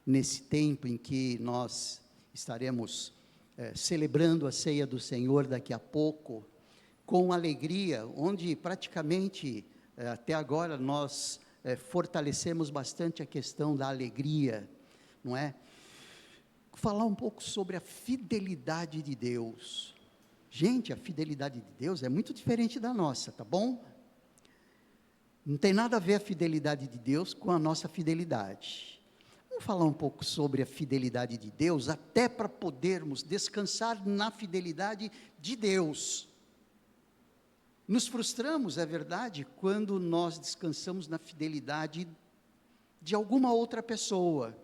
nesse tempo em que nós estaremos celebrando a ceia do Senhor daqui a pouco, com alegria, onde praticamente até agora nós fortalecemos bastante a questão da alegria, não é? Falar um pouco sobre a fidelidade de Deus. Gente, a fidelidade de Deus é muito diferente da nossa, tá bom? Não tem nada a ver a fidelidade de Deus com a nossa fidelidade. Vamos falar um pouco sobre a fidelidade de Deus, até para podermos descansar na fidelidade de Deus. Nos frustramos, é verdade, quando nós descansamos na fidelidade de alguma outra pessoa.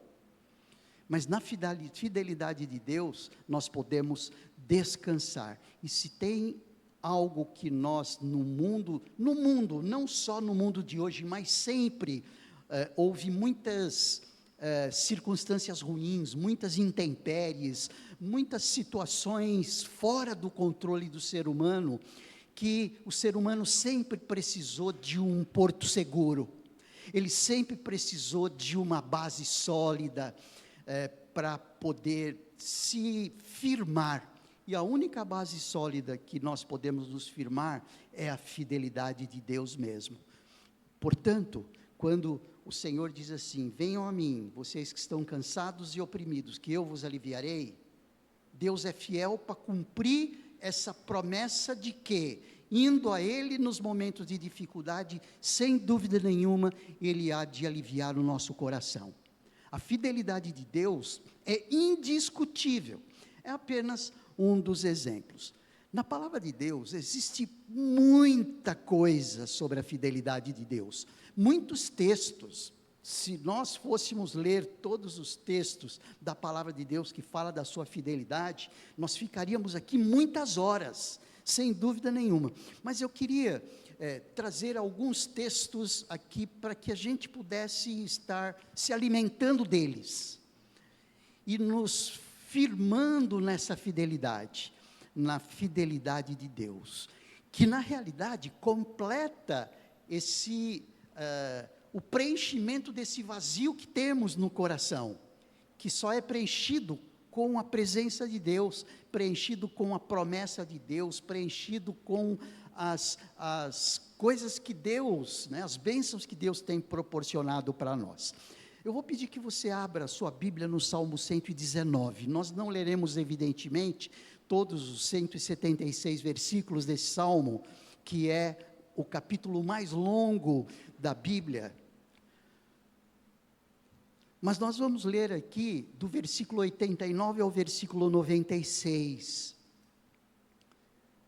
Mas na fidelidade de Deus, nós podemos descansar. E se tem algo que nós no mundo, não só no mundo de hoje, mas sempre, houve muitas circunstâncias ruins, muitas intempéries, muitas situações fora do controle do ser humano, que o ser humano sempre precisou de um porto seguro, ele sempre precisou de uma base sólida, para poder se firmar, e a única base sólida que nós podemos nos firmar, é a fidelidade de Deus mesmo. Portanto, quando o Senhor diz assim, venham a mim, vocês que estão cansados e oprimidos, que eu vos aliviarei, Deus é fiel para cumprir essa promessa de que, indo a Ele nos momentos de dificuldade, sem dúvida nenhuma, Ele há de aliviar o nosso coração. A fidelidade de Deus é indiscutível, é apenas um dos exemplos. Na palavra de Deus, existe muita coisa sobre a fidelidade de Deus, muitos textos. Se nós fôssemos ler todos os textos da palavra de Deus que fala da sua fidelidade, nós ficaríamos aqui muitas horas, sem dúvida nenhuma. Mas eu queria trazer alguns textos aqui, para que a gente pudesse estar se alimentando deles, e nos firmando nessa fidelidade, na fidelidade de Deus, que na realidade completa o preenchimento desse vazio que temos no coração, que só é preenchido com a presença de Deus, preenchido com a promessa de Deus, preenchido com as coisas que Deus, as bênçãos que Deus tem proporcionado para nós. Eu vou pedir que você abra a sua Bíblia no Salmo 119, nós não leremos evidentemente todos os 176 versículos desse Salmo, que é o capítulo mais longo da Bíblia, mas nós vamos ler aqui do versículo 89 ao versículo 96,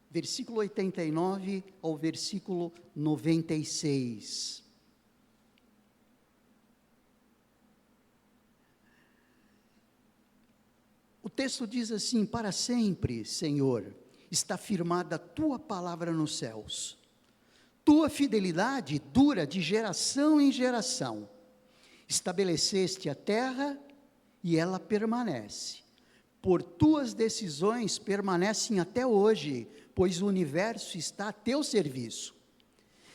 versículo 89 ao versículo 96, o texto diz assim, para sempre, Senhor, está firmada a tua palavra nos céus, tua fidelidade dura de geração em geração, estabeleceste a terra e ela permanece, por tuas decisões permanecem até hoje, pois o universo está a teu serviço.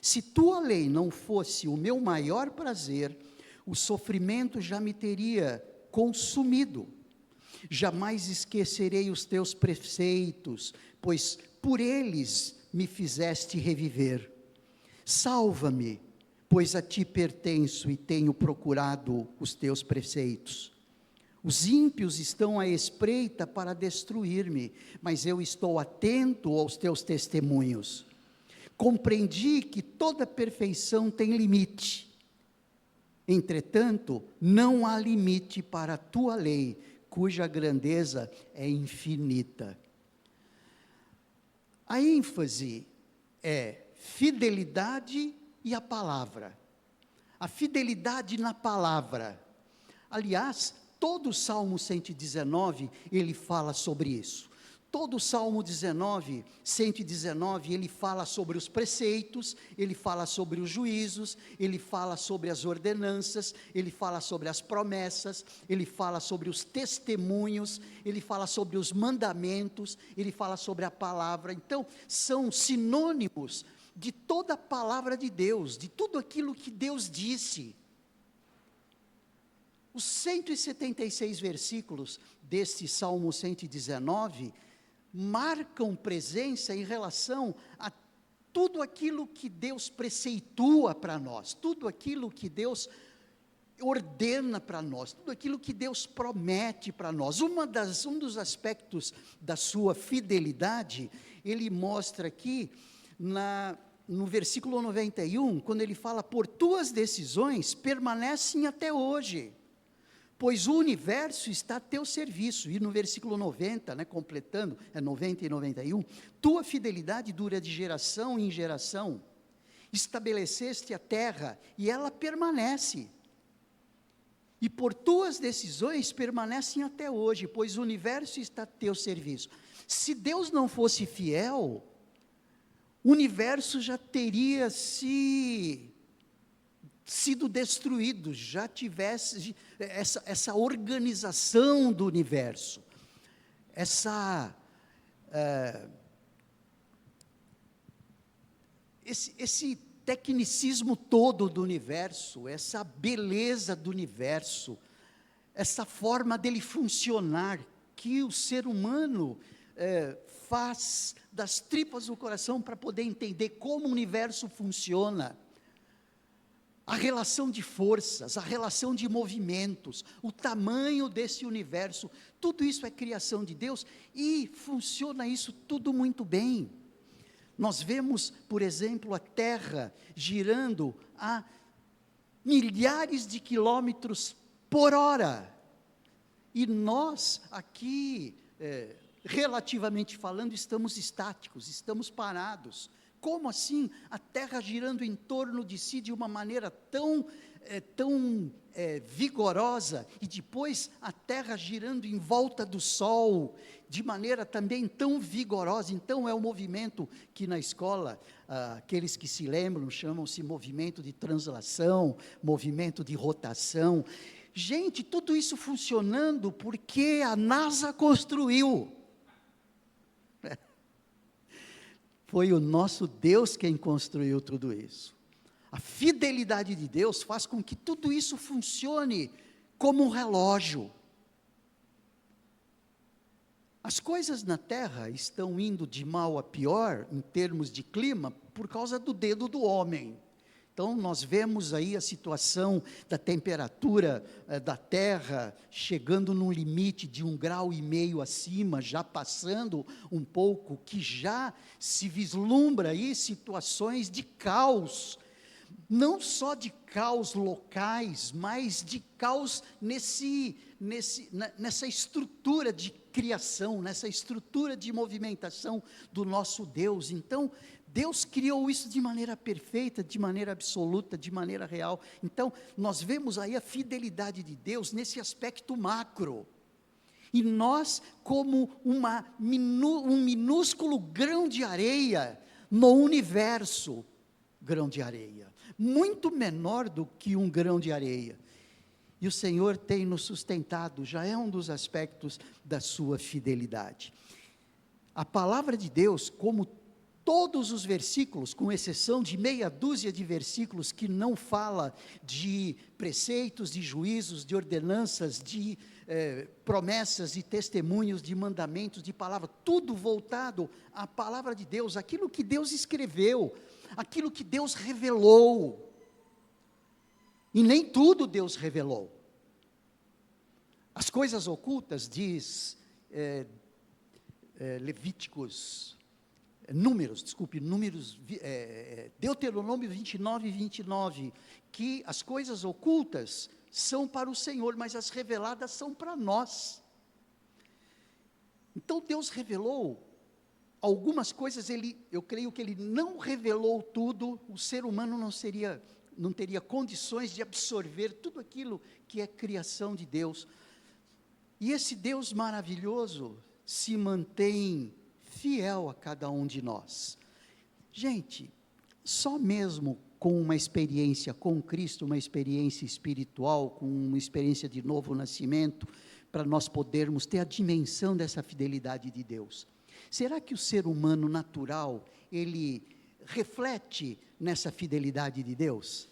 Se tua lei não fosse o meu maior prazer, o sofrimento já me teria consumido. Jamais esquecerei os teus preceitos, pois por eles me fizeste reviver. Salva-me, pois a ti pertenço e tenho procurado os teus preceitos. Os ímpios estão à espreita para destruir-me, mas eu estou atento aos teus testemunhos. Compreendi que toda perfeição tem limite. Entretanto, não há limite para a tua lei, cuja grandeza é infinita. A ênfase é fidelidade e a palavra. A fidelidade na palavra. Aliás, todo o Salmo 119, ele fala sobre isso. Todo o Salmo 119, ele fala sobre os preceitos, ele fala sobre os juízos, ele fala sobre as ordenanças, ele fala sobre as promessas, ele fala sobre os testemunhos, ele fala sobre os mandamentos, ele fala sobre a palavra. Então, são sinônimos de toda a palavra de Deus, de tudo aquilo que Deus disse. Os 176 versículos deste Salmo 119 marcam presença em relação a tudo aquilo que Deus preceitua para nós, tudo aquilo que Deus ordena para nós, tudo aquilo que Deus promete para nós. Um dos aspectos da sua fidelidade, ele mostra aqui no versículo 91, quando ele fala: por tuas decisões permanecem até hoje, pois o universo está a teu serviço. E no versículo 90, completando, 90 e 91, tua fidelidade dura de geração em geração, estabeleceste a terra e ela permanece, e por tuas decisões permanecem até hoje, pois o universo está a teu serviço. Se Deus não fosse fiel, o universo já teria sido destruído, já tivesse essa organização do universo, esse tecnicismo todo do universo, essa beleza do universo, essa forma dele funcionar, que o ser humano faz das tripas do coração para poder entender como o universo funciona, a relação de forças, a relação de movimentos, o tamanho desse universo, tudo isso é criação de Deus, e funciona isso tudo muito bem. Nós vemos, por exemplo, a Terra girando a milhares de quilômetros por hora, e nós aqui, relativamente falando, estamos estáticos, estamos parados. Como assim? A Terra girando em torno de si de uma maneira tão vigorosa, e depois a Terra girando em volta do Sol, de maneira também tão vigorosa. Então é um movimento que na escola, aqueles que se lembram, chamam-se movimento de translação, movimento de rotação. Gente, tudo isso funcionando porque a NASA construiu. Foi o nosso Deus quem construiu tudo isso. A fidelidade de Deus faz com que tudo isso funcione como um relógio. As coisas na Terra estão indo de mal a pior, em termos de clima, por causa do dedo do homem. Então, nós vemos aí a situação da temperatura da Terra chegando num limite de 1,5 graus acima, já passando um pouco, que já se vislumbra aí situações de caos, não só de caos locais, mas de caos nessa estrutura de criação, nessa estrutura de movimentação do nosso Deus. Então, Deus criou isso de maneira perfeita, de maneira absoluta, de maneira real. Então, nós vemos aí a fidelidade de Deus nesse aspecto macro. E nós, como um minúsculo grão de areia no universo, grão de areia, muito menor do que um grão de areia. E o Senhor tem nos sustentado, já é um dos aspectos da sua fidelidade. A palavra de Deus, como todos os versículos, com exceção de meia dúzia de versículos que não fala de preceitos, de juízos, de ordenanças, de promessas, de testemunhos, de mandamentos, de palavra, tudo voltado à palavra de Deus, aquilo que Deus escreveu, aquilo que Deus revelou. E nem tudo Deus revelou. As coisas ocultas, diz Deuteronômio 29, 29, que as coisas ocultas são para o Senhor, mas as reveladas são para nós. Então Deus revelou algumas coisas, eu creio que Ele não revelou tudo, o ser humano não teria condições de absorver tudo aquilo que é criação de Deus. E esse Deus maravilhoso se mantém fiel a cada um de nós. Gente, só mesmo com uma experiência com Cristo, uma experiência espiritual, com uma experiência de novo nascimento, para nós podermos ter a dimensão dessa fidelidade de Deus. Será que o ser humano natural, ele reflete nessa fidelidade de Deus?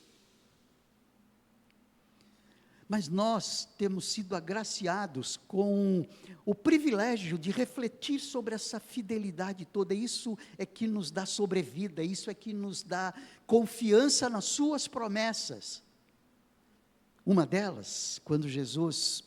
mas nós temos sido agraciados com o privilégio de refletir sobre essa fidelidade toda. Isso é que nos dá sobrevida, isso é que nos dá confiança nas suas promessas. Uma delas, quando Jesus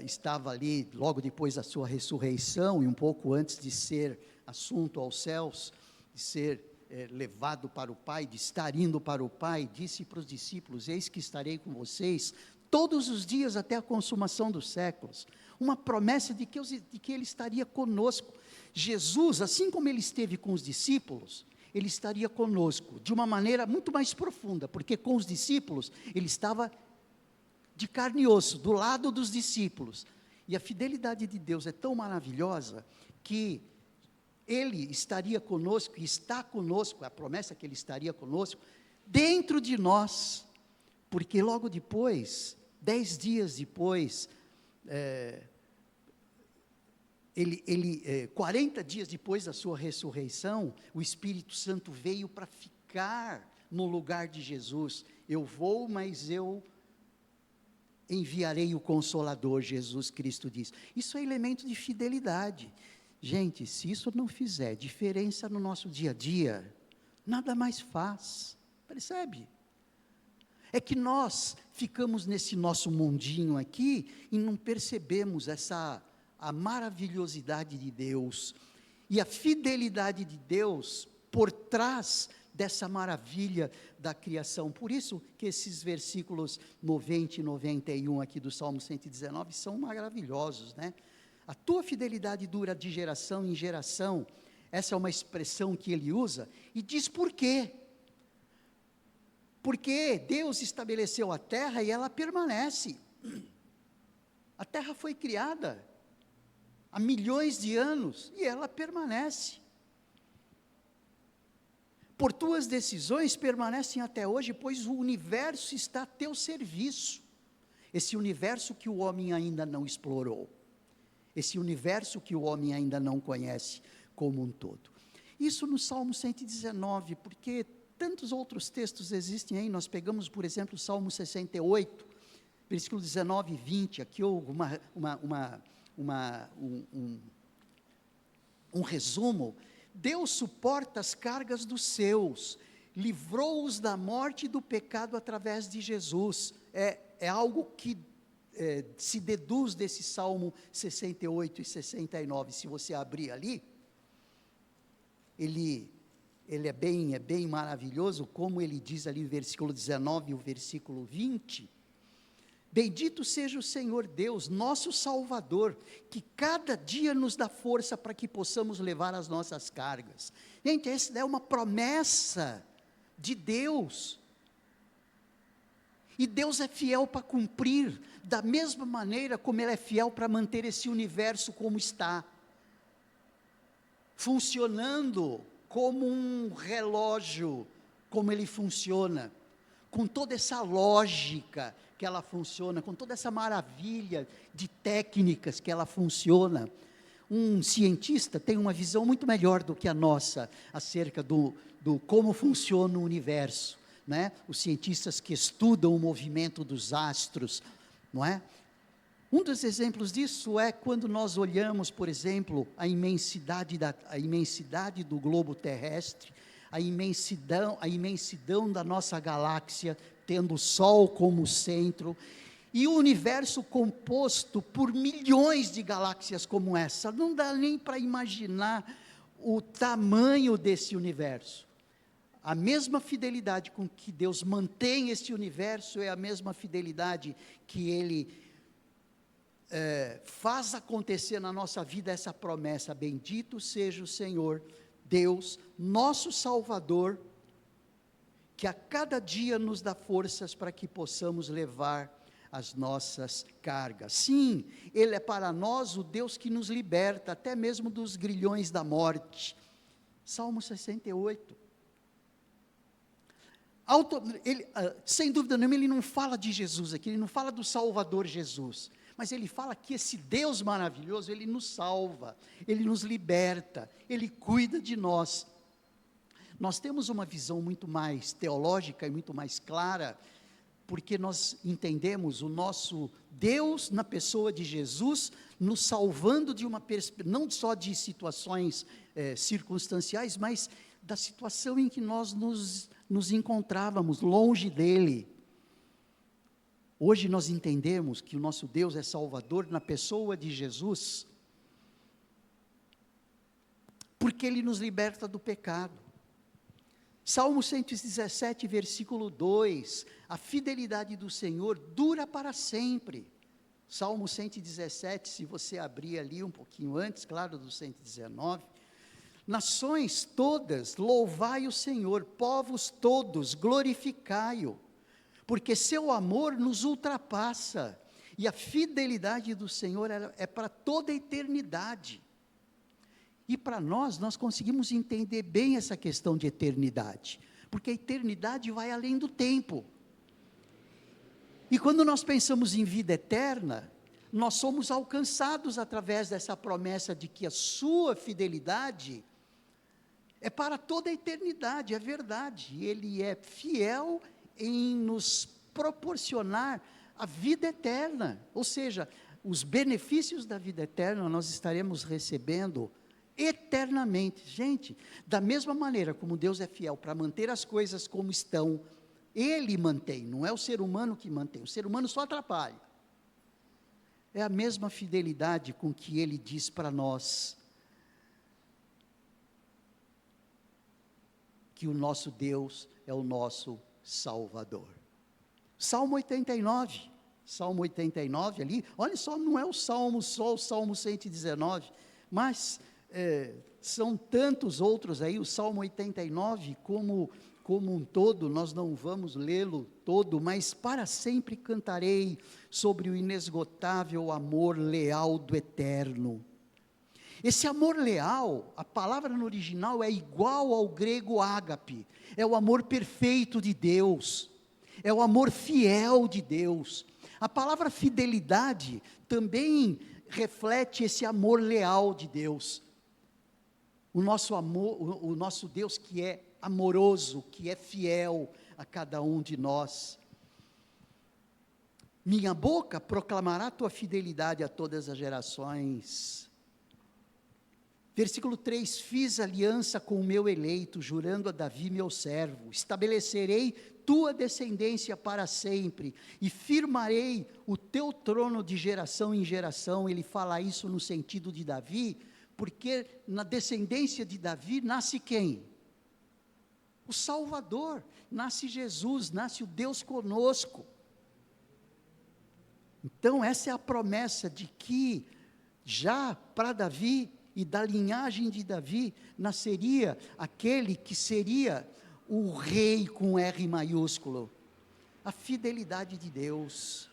estava ali, logo depois da sua ressurreição, e um pouco antes de ser assunto aos céus, de ser levado para o Pai, de estar indo para o Pai, disse para os discípulos: eis que estarei com vocês todos os dias até a consumação dos séculos. Uma promessa de que Ele estaria conosco. Jesus, assim como Ele esteve com os discípulos, Ele estaria conosco, de uma maneira muito mais profunda, porque com os discípulos, Ele estava de carne e osso, do lado dos discípulos. E a fidelidade de Deus é tão maravilhosa, que Ele estaria conosco, e está conosco, a promessa que Ele estaria conosco, dentro de nós, porque logo depois, 10 dias depois, 40 dias depois da sua ressurreição, o Espírito Santo veio para ficar no lugar de Jesus. Eu vou, mas eu enviarei o Consolador, Jesus Cristo diz. Isso é elemento de fidelidade. Gente, se isso não fizer diferença no nosso dia a dia, nada mais faz, percebe? É que nós ficamos nesse nosso mundinho aqui, e não percebemos a maravilhosidade de Deus, e a fidelidade de Deus, por trás dessa maravilha da criação. Por isso que esses versículos 90 e 91 aqui do Salmo 119, são maravilhosos, né? A tua fidelidade dura de geração em geração. Essa é uma expressão que ele usa, e diz por quê? Porque Deus estabeleceu a terra e ela permanece. A terra foi criada há milhões de anos, e ela permanece. Por tuas decisões permanecem até hoje, pois o universo está a teu serviço. Esse universo que o homem ainda não explorou. Esse universo que o homem ainda não conhece como um todo. Isso no Salmo 119, porque tantos outros textos existem aí. Nós pegamos, por exemplo, o Salmo 68, versículo 19 e 20, aqui um resumo. Deus suporta as cargas dos seus, livrou-os da morte e do pecado através de Jesus. É algo que se deduz desse Salmo 68 e 69, se você abrir ali, ele é bem maravilhoso, como ele diz ali no versículo 19 e o versículo 20, bendito seja o Senhor Deus, nosso Salvador, que cada dia nos dá força para que possamos levar as nossas cargas. Gente, essa é uma promessa de Deus, e Deus é fiel para cumprir, da mesma maneira como Ele é fiel para manter esse universo como está, funcionando como um relógio, como ele funciona, com toda essa lógica que ela funciona, com toda essa maravilha de técnicas que ela funciona. Um cientista tem uma visão muito melhor do que a nossa, acerca do como funciona o universo, né? Os cientistas que estudam o movimento dos astros, não é? Um dos exemplos disso é quando nós olhamos, por exemplo, a imensidade do globo terrestre, a imensidão da nossa galáxia, tendo o Sol como centro, e o universo composto por milhões de galáxias como essa. Não dá nem para imaginar o tamanho desse universo. A mesma fidelidade com que Deus mantém esse universo, é a mesma fidelidade que Ele faz acontecer na nossa vida essa promessa: bendito seja o Senhor, Deus, nosso Salvador, que a cada dia nos dá forças para que possamos levar as nossas cargas. Sim, Ele é para nós o Deus que nos liberta, até mesmo dos grilhões da morte. Salmo 68. Sem dúvida nenhuma, ele não fala de Jesus aqui, ele não fala do Salvador Jesus, mas ele fala que esse Deus maravilhoso, Ele nos salva, Ele nos liberta, Ele cuida de nós. Nós temos uma visão muito mais teológica e muito mais clara porque nós entendemos o nosso Deus na pessoa de Jesus, nos salvando de uma não só de situações circunstanciais, mas da situação em que nós nos encontrávamos, longe dEle. Hoje nós entendemos que o nosso Deus é Salvador na pessoa de Jesus, porque Ele nos liberta do pecado. Salmo 117, versículo 2, a fidelidade do Senhor dura para sempre. Salmo 117, se você abrir ali um pouquinho antes, claro, do 119, nações todas, louvai o Senhor, povos todos, glorificai-o, porque seu amor nos ultrapassa, e a fidelidade do Senhor é para toda a eternidade. E para nós conseguimos entender bem essa questão de eternidade, porque a eternidade vai além do tempo. E quando nós pensamos em vida eterna, nós somos alcançados através dessa promessa de que a sua fidelidade é para toda a eternidade, é verdade. Ele é fiel em nos proporcionar a vida eterna, ou seja, os benefícios da vida eterna nós estaremos recebendo eternamente. Gente, da mesma maneira como Deus é fiel para manter as coisas como estão, Ele mantém, não é o ser humano que mantém, o ser humano só atrapalha. É a mesma fidelidade com que Ele diz para nós, que o nosso Deus é o nosso Salvador. Salmo 89 ali, olha só, não é só o Salmo 119, mas são tantos outros aí, o Salmo 89, como um todo, nós não vamos lê-lo todo, mas para sempre cantarei sobre o inesgotável amor leal do Eterno. Esse amor leal, a palavra no original é igual ao grego ágape, é o amor perfeito de Deus, é o amor fiel de Deus. A palavra fidelidade também reflete esse amor leal de Deus. O nosso amor, o nosso Deus que é amoroso, que é fiel a cada um de nós. Minha boca proclamará tua fidelidade a todas as gerações. Versículo 3, fiz aliança com o meu eleito, jurando a Davi meu servo, estabelecerei tua descendência para sempre, e firmarei o teu trono de geração em geração. Ele fala isso no sentido de Davi, porque na descendência de Davi nasce quem? O Salvador, nasce Jesus, nasce o Deus conosco. Então essa é a promessa de que já para Davi e da linhagem de Davi nasceria aquele que seria o rei com R maiúsculo. A fidelidade de Deus.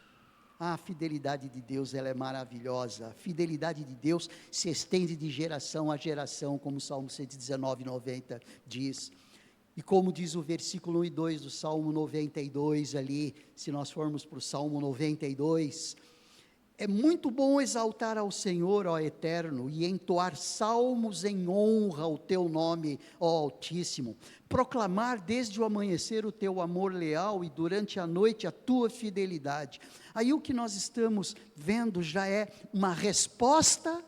A fidelidade de Deus, ela é maravilhosa. A fidelidade de Deus se estende de geração a geração, como o Salmo 119, 90 diz. E como diz o versículo 1 e 2 do Salmo 92 ali, se nós formos para o Salmo 92, é muito bom exaltar ao Senhor, ó Eterno, e entoar salmos em honra ao teu nome, ó Altíssimo, proclamar desde o amanhecer o teu amor leal e durante a noite a tua fidelidade. Aí o que nós estamos vendo já é uma resposta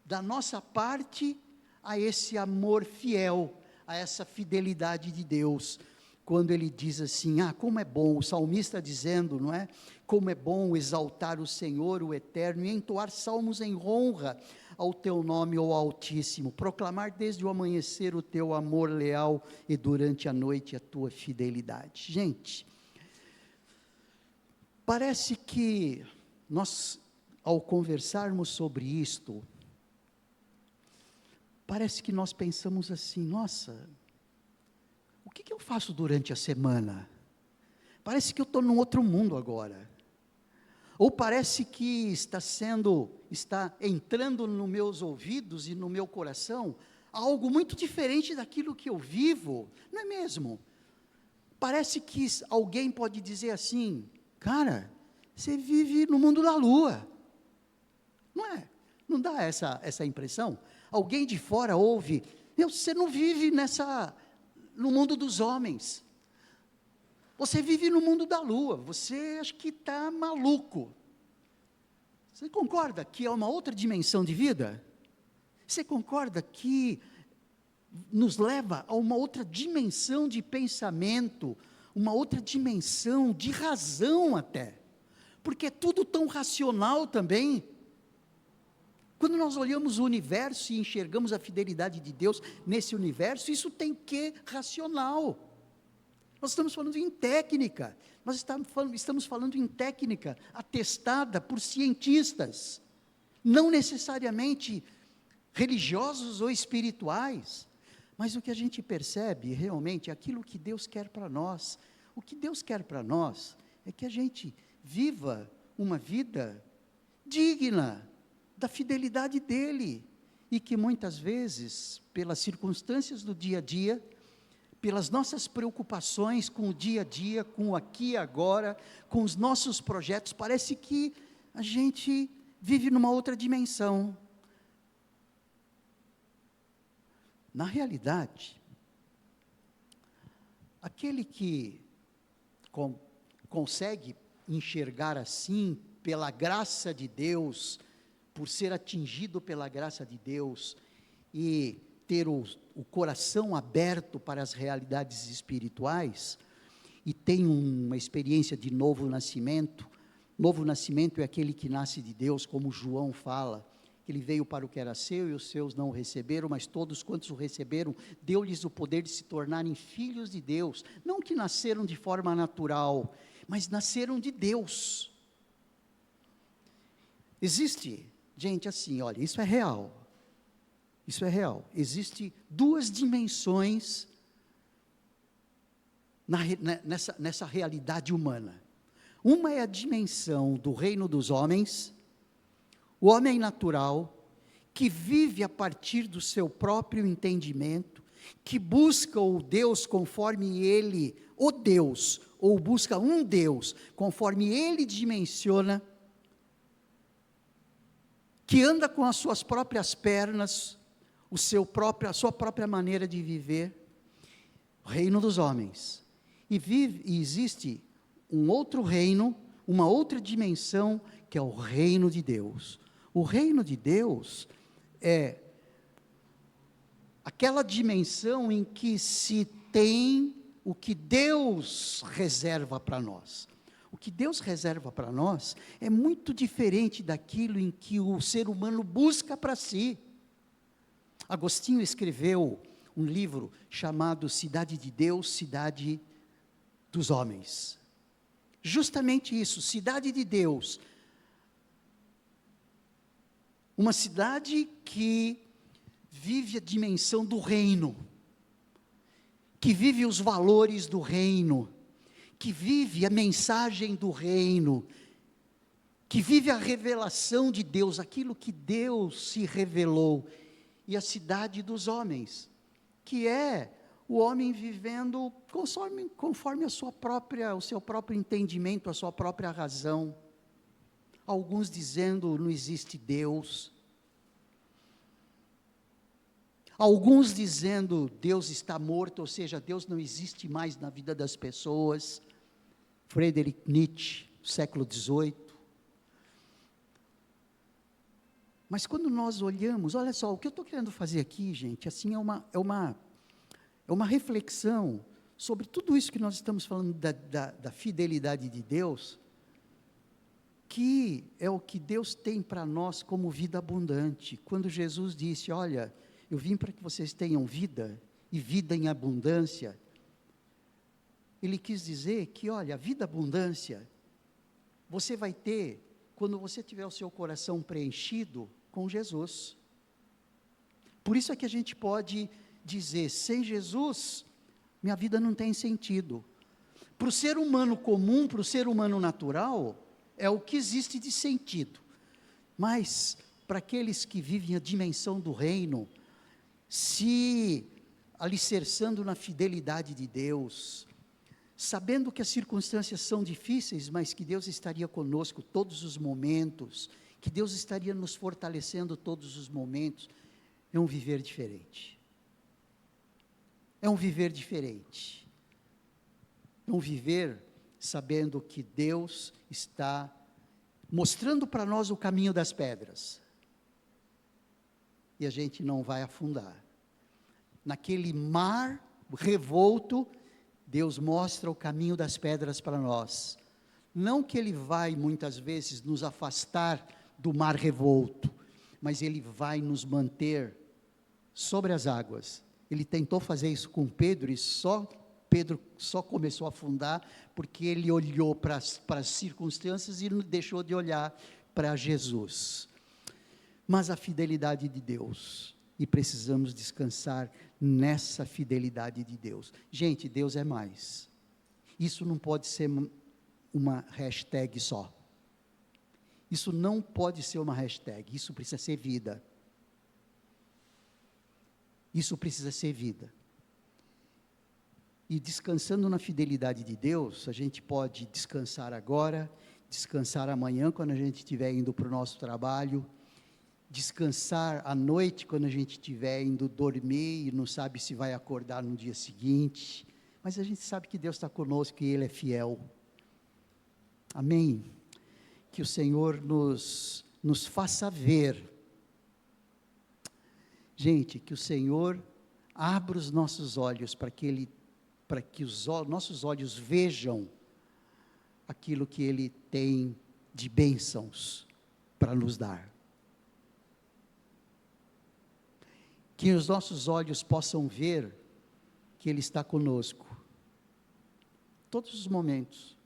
da nossa parte a esse amor fiel, a essa fidelidade de Deus, quando ele diz assim, como é bom, o salmista dizendo, não é? Como é bom exaltar o Senhor, o Eterno, e entoar salmos em honra ao teu nome, ó Altíssimo, proclamar desde o amanhecer o teu amor leal e durante a noite a tua fidelidade. Gente, parece que nós, ao conversarmos sobre isto, parece que nós pensamos assim, nossa, o que eu faço durante a semana? Parece que eu estou num outro mundo agora. Ou parece que está entrando nos meus ouvidos e no meu coração, algo muito diferente daquilo que eu vivo, não é mesmo? Parece que alguém pode dizer assim, cara, você vive no mundo da lua, não é? Não dá essa impressão? Alguém de fora ouve, você não vive no mundo dos homens. Você vive no mundo da lua, você acha que está maluco. Você concorda que é uma outra dimensão de vida? Você concorda que nos leva a uma outra dimensão de pensamento, uma outra dimensão de razão até? Porque é tudo tão racional também. Quando nós olhamos o universo e enxergamos a fidelidade de Deus nesse universo, isso tem que racional. Nós estamos falando em técnica, nós estamos falando em técnica atestada por cientistas, não necessariamente religiosos ou espirituais, mas o que a gente percebe realmente é aquilo que Deus quer para nós. O que Deus quer para nós é que a gente viva uma vida digna da fidelidade dEle, e que muitas vezes, pelas circunstâncias do dia a dia, pelas nossas preocupações com o dia a dia, com o aqui e agora, com os nossos projetos, parece que a gente vive numa outra dimensão. Na realidade, aquele que consegue enxergar assim, pela graça de Deus, por ser atingido pela graça de Deus, e ter o coração aberto para as realidades espirituais, e tem uma experiência de novo nascimento. Novo nascimento é aquele que nasce de Deus, como João fala, ele veio para o que era seu, e os seus não o receberam, mas todos quantos o receberam, deu-lhes o poder de se tornarem filhos de Deus, não que nasceram de forma natural, mas nasceram de Deus. Existe, gente, assim, olha, isso é real, existe duas dimensões nessa realidade humana. Uma é a dimensão do reino dos homens, o homem natural, que vive a partir do seu próprio entendimento, que busca o Deus conforme ele, o Deus, ou busca um Deus, conforme ele dimensiona, que anda com as suas próprias pernas, a sua própria maneira de viver, o reino dos homens. E existe um outro reino, uma outra dimensão, que é o reino de Deus. O reino de Deus é aquela dimensão em que se tem o que Deus reserva para nós. O que Deus reserva para nós é muito diferente daquilo em que o ser humano busca para si. Agostinho escreveu um livro chamado Cidade de Deus, Cidade dos Homens. Justamente isso, cidade de Deus. Uma cidade que vive a dimensão do reino, que vive os valores do reino, que vive a mensagem do reino, que vive a revelação de Deus, aquilo que Deus se revelou. E a cidade dos homens, que é o homem vivendo conforme o seu próprio entendimento, a sua própria razão. Alguns dizendo não existe Deus, alguns dizendo Deus está morto, ou seja, Deus não existe mais na vida das pessoas. Friedrich Nietzsche, século XVIII. Mas quando nós olhamos, olha só, o que eu estou querendo fazer aqui, gente, assim, é uma reflexão sobre tudo isso que nós estamos falando da fidelidade de Deus, que é o que Deus tem para nós como vida abundante. Quando Jesus disse, olha, eu vim para que vocês tenham vida, e vida em abundância, Ele quis dizer que, olha, a vida abundância, você vai ter, quando você tiver o seu coração preenchido com Jesus. Por isso é que a gente pode dizer, sem Jesus, minha vida não tem sentido. Para o ser humano comum, para o ser humano natural, é o que existe de sentido. Mas, para aqueles que vivem a dimensão do reino, se alicerçando na fidelidade de Deus, sabendo que as circunstâncias são difíceis, mas que Deus estaria conosco todos os momentos, que Deus estaria nos fortalecendo todos os momentos, é um viver diferente. É um viver diferente. não viver sabendo que Deus está mostrando para nós o caminho das pedras. E a gente não vai afundar. Naquele mar revolto, Deus mostra o caminho das pedras para nós. Não que Ele vai, muitas vezes, nos afastar do mar revolto, mas Ele vai nos manter sobre as águas. Ele tentou fazer isso com Pedro, e Pedro só começou a afundar, porque ele olhou para as circunstâncias e deixou de olhar para Jesus. Mas a fidelidade de Deus, e precisamos descansar nessa fidelidade de Deus. Gente, Deus é mais. Isso não pode ser uma hashtag só. Isso não pode ser uma hashtag, isso precisa ser vida. Isso precisa ser vida. E descansando na fidelidade de Deus, a gente pode descansar agora, descansar amanhã quando a gente estiver indo para o nosso trabalho, descansar à noite quando a gente estiver indo dormir e não sabe se vai acordar no dia seguinte, mas a gente sabe que Deus está conosco e Ele é fiel. Amém? Que o Senhor nos faça ver. Gente, que o Senhor abra os nossos olhos para que os nossos olhos vejam aquilo que Ele tem de bênçãos para nos dar. Que os nossos olhos possam ver que Ele está conosco, todos os momentos,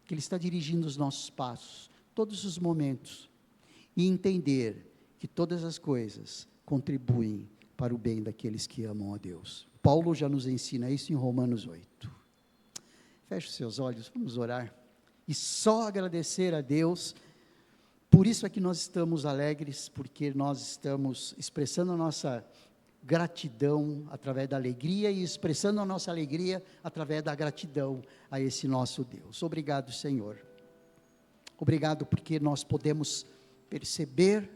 que Ele está dirigindo os nossos passos, todos os momentos, e entender que todas as coisas contribuem para o bem daqueles que amam a Deus. Paulo já nos ensina isso em Romanos 8. Feche os seus olhos, vamos orar, e só agradecer a Deus. Por isso é que nós estamos alegres, porque nós estamos expressando a nossa gratidão através da alegria e expressando a nossa alegria através da gratidão a esse nosso Deus. Obrigado, Senhor. Obrigado porque nós podemos perceber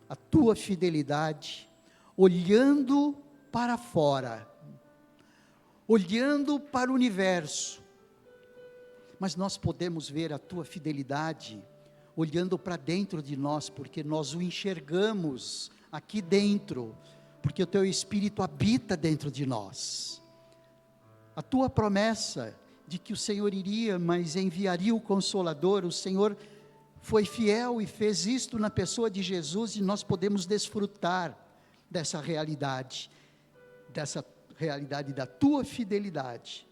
a Tua fidelidade, olhando para fora, olhando para o universo, mas nós podemos ver a Tua fidelidade olhando para dentro de nós, porque nós o enxergamos aqui dentro, porque o Teu Espírito habita dentro de nós. A Tua promessa de que o Senhor iria, mas enviaria o Consolador, o Senhor foi fiel e fez isto na pessoa de Jesus, e nós podemos desfrutar dessa realidade da Tua fidelidade.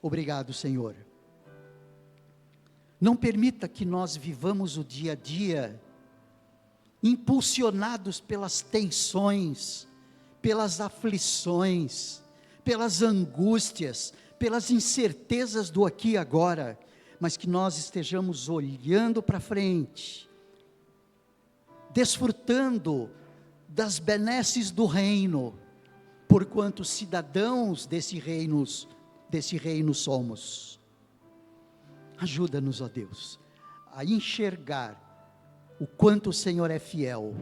Obrigado, Senhor. Não permita que nós vivamos o dia a dia impulsionados pelas tensões, pelas aflições, pelas angústias, pelas incertezas do aqui e agora, mas que nós estejamos olhando para frente, desfrutando das benesses do reino, porquanto cidadãos desse reino somos. Ajuda-nos, ó Deus, a enxergar o quanto o Senhor é fiel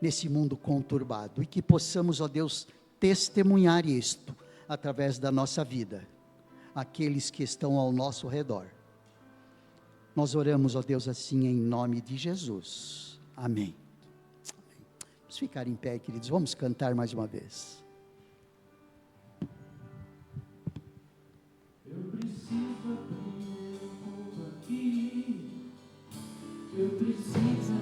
nesse mundo conturbado, e que possamos, ó Deus, testemunhar isto através da nossa vida, aqueles que estão ao nosso redor. Nós oramos, ó Deus, assim em nome de Jesus. Amém. Vamos ficar em pé, queridos, vamos cantar mais uma vez. Eu preciso abrir o mundo aqui, eu preciso